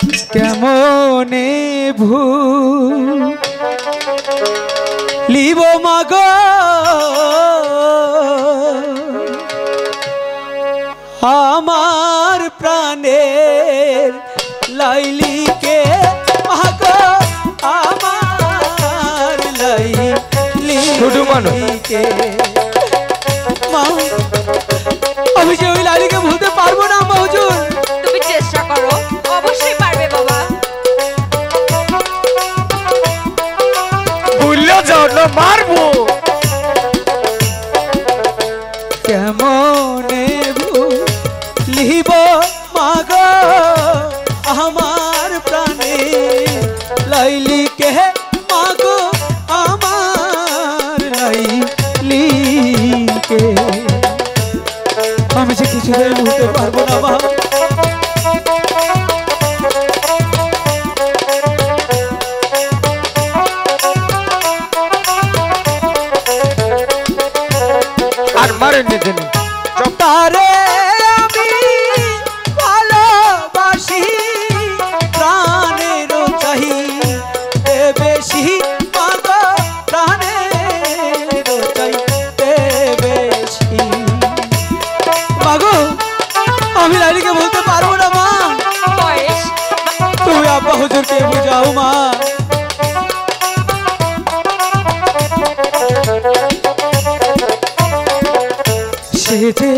কেমনে ভুলিব মাগ আমার প্রাণের লাইলিকে মাগ আমার লাইলিকে মা আমি যে ওই লাইলিকে ভুলতে পারবো না মা হুজুর। তুমি চেষ্টা করো, অবশ্যই পারবে বাবা। ভুললে যাও না মারবো। কেমনে ভুলিব মাগ আমার প্রাণে লাইলিকে মাগ আমার লাইলিকে আমি যে কিছুতেই ভুলতে পারবো না মা। আর মারেন নিতে তারে আমি ভালোবাসি প্রাণের চাহি বেশি মাগ প্রাণের চাইতে বেশি মাগো আমি লাইলিকে বলতে পারবো না মা। তুমি আব্বা হুজুরকে বুঝাও মা। সে যে